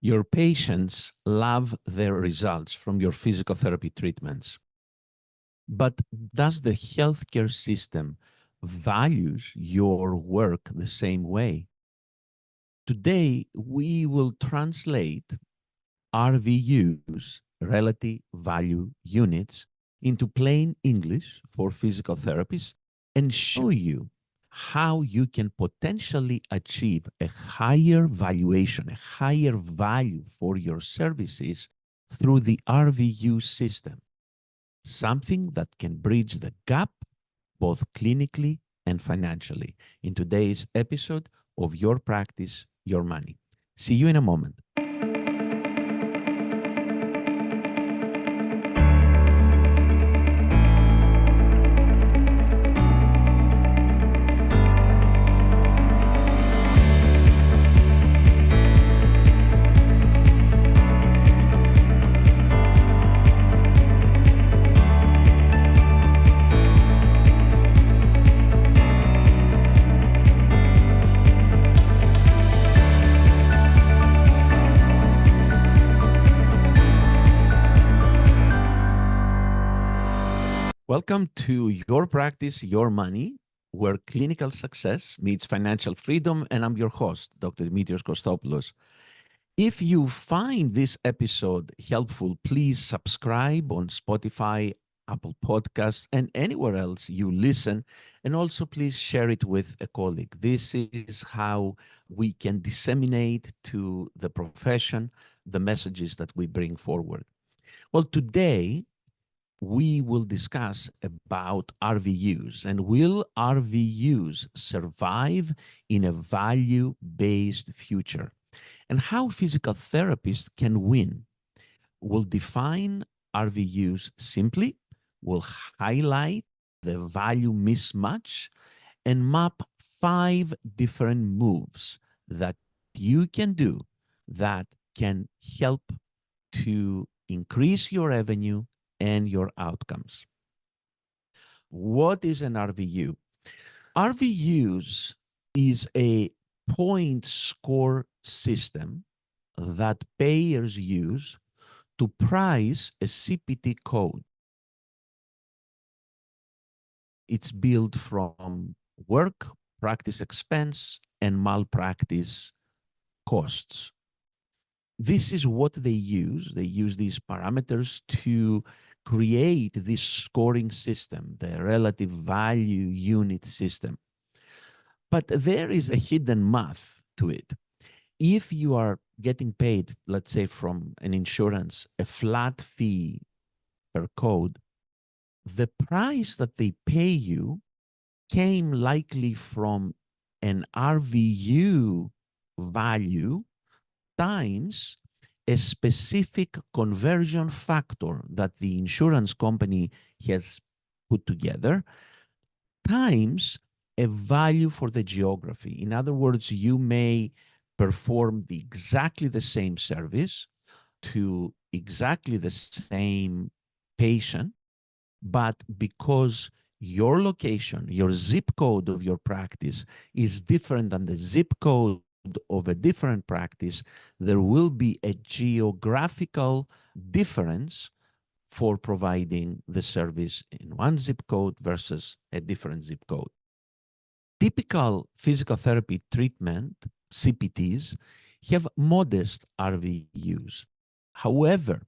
Your patients love their results from your physical therapy treatments. But does the healthcare system values your work the same way? Today, we will translate RVUs, relative value units, into plain English for physical therapists and show you how you can potentially achieve a higher valuation, a higher value for your services through the RVU system, something that can bridge the gap both clinically and financially in today's episode of Your Practice, Your Money. See you in a moment. Welcome to Your Practice, Your Money, where clinical success meets financial freedom. And I'm your host, Dr. Dimitrios Kostopoulos. If you find this episode helpful, please subscribe on Spotify, Apple Podcasts, and anywhere else you listen. And also, please share it with a colleague. This is how we can disseminate to the profession the messages that we bring forward. Well, today, we will discuss about RVUs and will RVUs survive in a value-based future, and how physical therapists can win. We'll define RVUs simply, we'll highlight the value mismatch, and map 5 different moves that you can do that can help to increase your revenue and your outcomes. What is an RVU? RVUs is a point score system that payers use to price a CPT code. It's built from work, practice expense, and malpractice costs. This is what they use. They use these parameters to create this scoring system, the relative value unit system. But there is a hidden math to it. If you are getting paid, let's say from an insurance, a flat fee per code, the price that they pay you came likely from an RVU value times a specific conversion factor that the insurance company has put together, times a value for the geography. In other words, you may perform exactly the same service to exactly the same patient, but because your location, your zip code of your practice is different than the zip code of a different practice, there will be a geographical difference for providing the service in one zip code versus a different zip code. Typical physical therapy treatment, CPTs, have modest RVUs. However,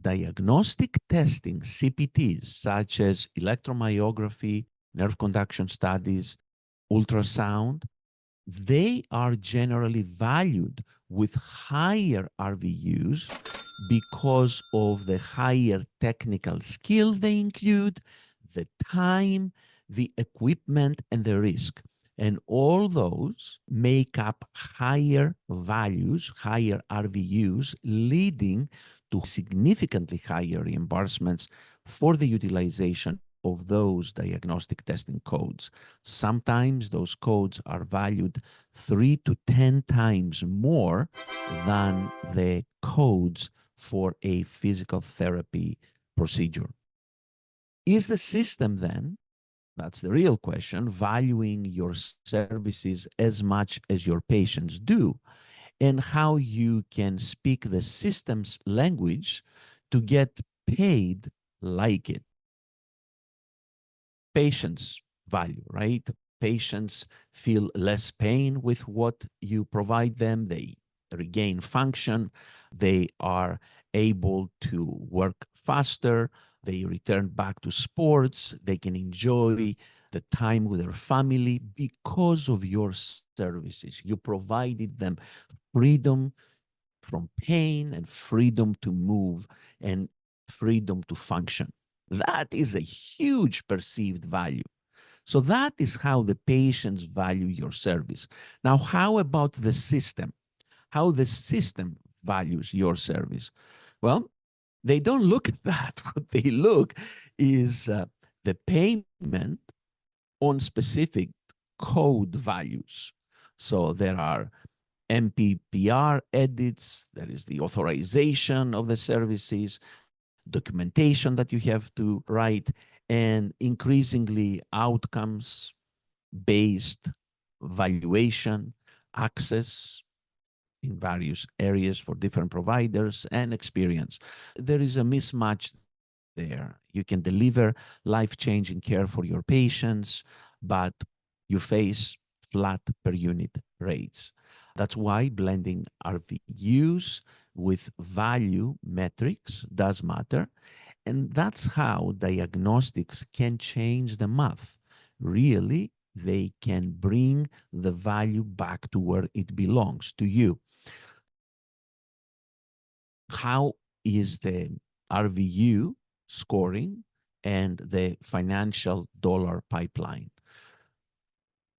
diagnostic testing CPTs, such as electromyography, nerve conduction studies, ultrasound, they are generally valued with higher RVUs because of the higher technical skill they include, the time, the equipment, and the risk. And all those make up higher values, higher RVUs, leading to significantly higher reimbursements for the utilization of those diagnostic testing codes. Sometimes those codes are valued 3 to 10 times more than the codes for a physical therapy procedure. Is the system then, that's the real question, valuing your services as much as your patients do? and how you can speak the system's language to get paid like it. Patients value, right? Patients feel less pain with what you provide them. They regain function. They are able to work faster. They return back to sports. They can enjoy the time with their family because of your services. You provided them freedom from pain and freedom to move and freedom to function. That is a huge perceived value. So that is how the patients value your service. Now, how about the system? How the system values your service? Well, they don't look at that. What they look is the payment on specific code values. So there are MPPR edits, there is the authorization of the services, documentation that you have to write, and increasingly outcomes-based valuation, access in various areas for different providers, and experience. There is a mismatch there. You can deliver life-changing care for your patients, but you face flat per unit rates. That's why blending RVUs with value metrics does matter. And that's how diagnostics can change the math. Really, they can bring the value back to where it belongs, to you. How is the RVU scoring and the financial dollar pipeline?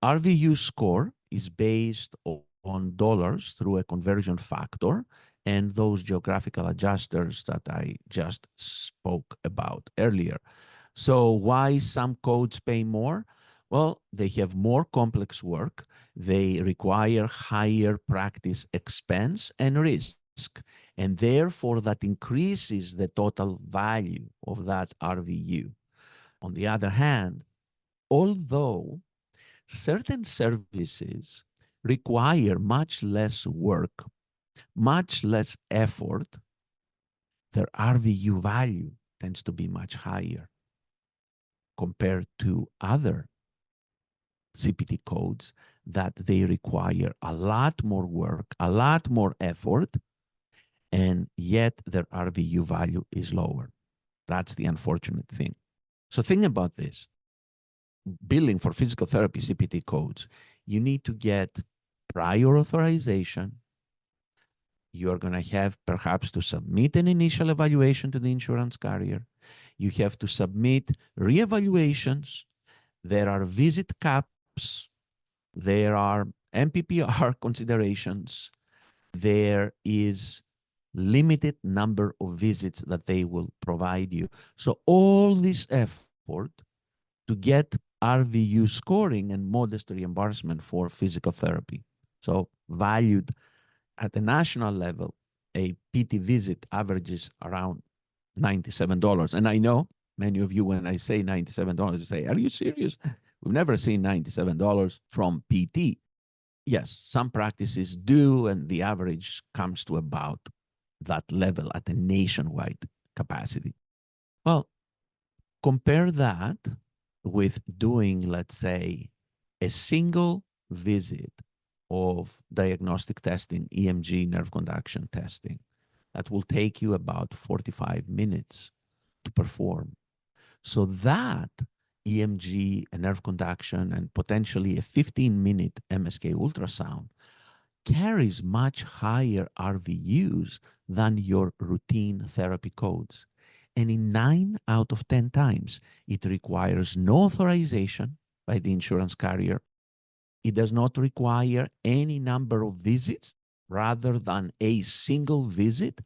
RVU score is based on dollars through a conversion factor and those geographical adjusters that I just spoke about earlier. So why some codes pay more? Well, they have more complex work. They require higher practice expense and risk. And therefore, that increases the total value of that RVU. On the other hand, although certain services require much less work, much less effort, their RVU value tends to be much higher compared to other CPT codes that they require a lot more work, a lot more effort, and yet their RVU value is lower. That's the unfortunate thing. So think about this. Billing for physical therapy CPT codes, you need to get prior authorization. You're going to have perhaps to submit an initial evaluation to the insurance carrier. You have to submit reevaluations. There are visit caps. There are MPPR considerations. There is limited number of visits that they will provide you. So all this effort to get RVU scoring and modest reimbursement for physical therapy. So valued at the national level, a PT visit averages around $97. And I know many of you, when I say $97, you say, are you serious? We've never seen $97 from PT. Yes, some practices do, and the average comes to about that level at a nationwide capacity. Well, compare that with doing, let's say, a single visit of diagnostic testing, EMG nerve conduction testing, that will take you about 45 minutes to perform. So that EMG and nerve conduction and potentially a 15-minute MSK ultrasound carries much higher RVUs than your routine therapy codes. And in 9 out of 10 times, it requires no authorization by the insurance carrier. It does not require any number of visits rather than a single visit.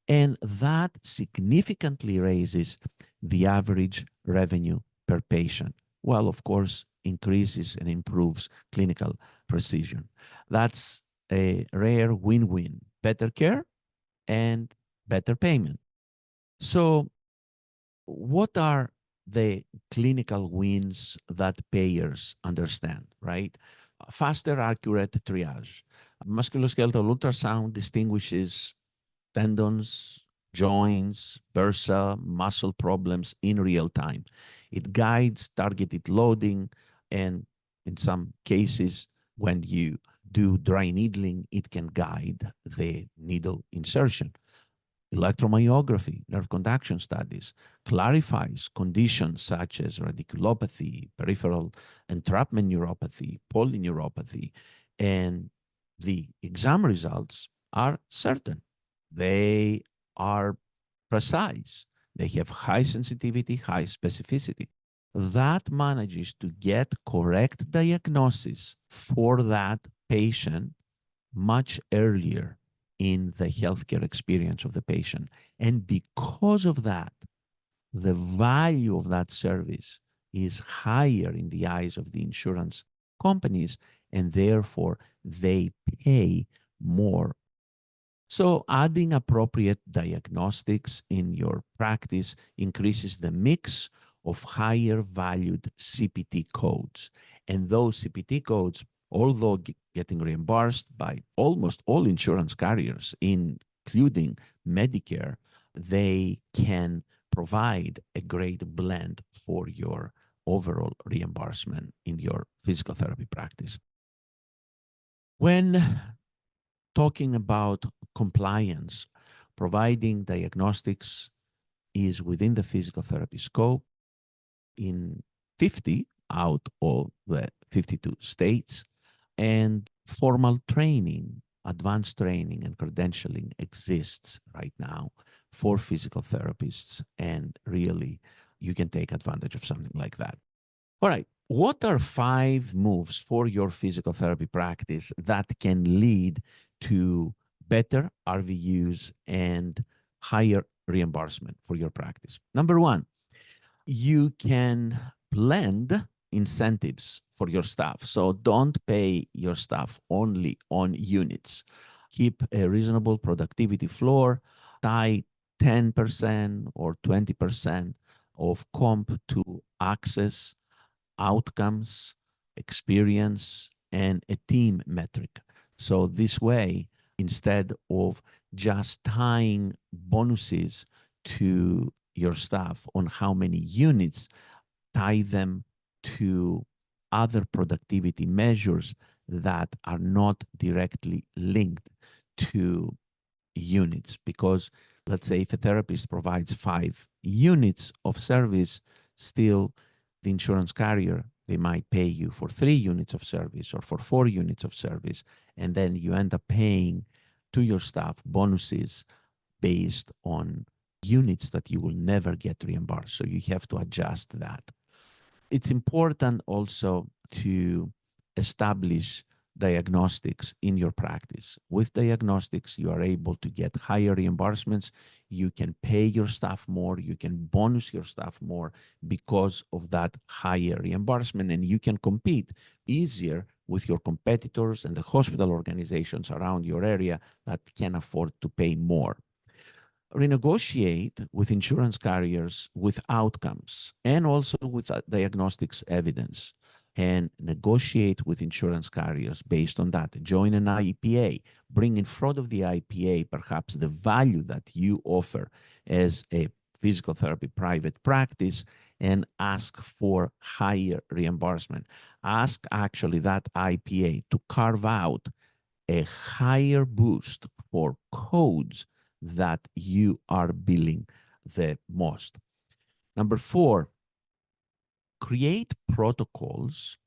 And that significantly raises the average revenue per patient, while, of course, increases and improves clinical precision. That's a rare win-win, better care and better payment. So what are the clinical wins that payers understand, right? Faster, accurate triage, Musculoskeletal ultrasound distinguishes tendons, joints, bursa, muscle problems in real time. It guides targeted loading, and in some cases, when you do dry needling, it can guide the needle insertion. Electromyography, nerve conduction studies, clarifies conditions such as radiculopathy, peripheral entrapment neuropathy, polyneuropathy, and the exam results are certain. They are precise. They have high sensitivity, high specificity. That manages to get correct diagnosis for that patient much earlier in the healthcare experience of the patient. And because of that, the value of that service is higher in the eyes of the insurance companies, and therefore they pay more. So adding appropriate diagnostics in your practice increases the mix of higher valued CPT codes. And those CPT codes, although getting reimbursed by almost all insurance carriers, including Medicare, they can provide a great blend for your overall reimbursement in your physical therapy practice. When talking about compliance, providing diagnostics is within the physical therapy scope in 50 out of the 52 states, and formal training, advanced training and credentialing exists right now for physical therapists, and really you can take advantage of something like that. All right, what are 5 moves for your physical therapy practice that can lead to better RVUs and higher reimbursement for your practice? Number 1, you can blend incentives for your staff. So don't pay your staff only on units. Keep a reasonable productivity floor, tie 10% or 20% of comp to access, outcomes, experience, and a team metric. So this way, instead of just tying bonuses to your staff on how many units, tie them to other productivity measures that are not directly linked to units. Because let's say if a therapist provides 5 units of service, still the insurance carrier, they might pay you for 3 units of service or for 4 units of service, and then you end up paying to your staff bonuses based on units that you will never get reimbursed. So you have to adjust that. It's important also to establish diagnostics in your practice. With diagnostics, you are able to get higher reimbursements. You can pay your staff more. You can bonus your staff more because of that higher reimbursement, and you can compete easier with your competitors and the hospital organizations around your area that can afford to pay more. Renegotiate with insurance carriers with outcomes and also with diagnostics evidence, and negotiate with insurance carriers based on that. Join an IPA, bring in front of the IPA perhaps the value that you offer as a physical therapy private practice, and ask for higher reimbursement. Ask actually that IPA to carve out a higher boost for codes that you are billing the most. Number 4, create protocols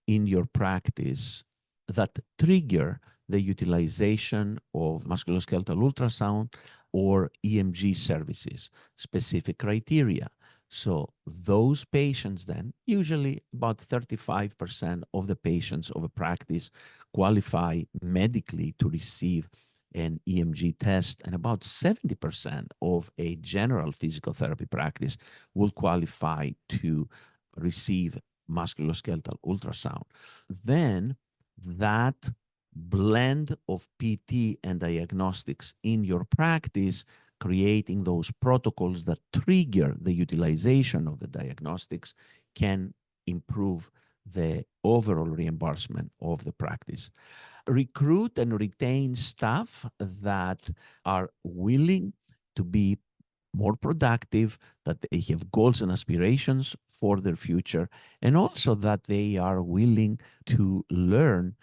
in your practice that trigger the utilization of musculoskeletal ultrasound or EMG services, specific criteria. So those patients then, usually about 35% of the patients of a practice qualify medically to receive an EMG test, and about 70% of a general physical therapy practice will qualify to receive musculoskeletal ultrasound. Then that blend of PT and diagnostics in your practice, creating those protocols that trigger the utilization of the diagnostics, can improve the overall reimbursement of the practice. recruit and retain staff that are willing to be more productive, that they have goals and aspirations for their future, and also that they are willing to learn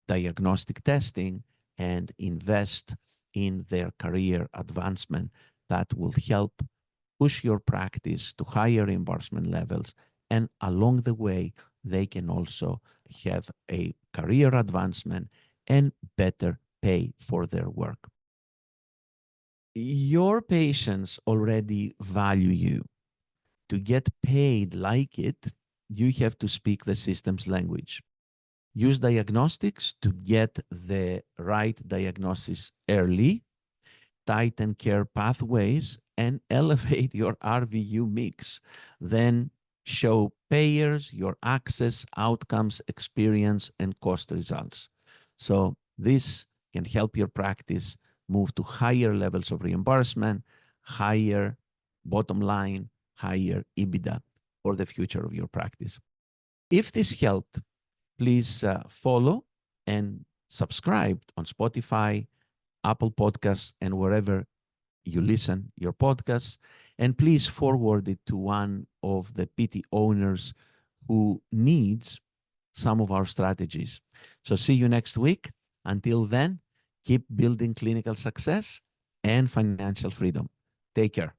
diagnostic testing and invest in their career advancement that will help push your practice to higher reimbursement levels. And along the way, they can also have a career advancement and better pay for their work. Your patients already value you. To get paid like it, you have to speak the system's language. Use diagnostics to get the right diagnosis early, tighten care pathways, and elevate your RVU mix. Then show payers your access, outcomes, experience, and cost results. So this can help your practice move to higher levels of reimbursement, higher bottom line, higher EBITDA for the future of your practice. If this helped, please follow and subscribe on Spotify, Apple Podcasts, and wherever you listen your podcasts. And please forward it to one of the PT owners who needs some of our strategies. So see you next week. Until then, keep building clinical success and financial freedom. Take care.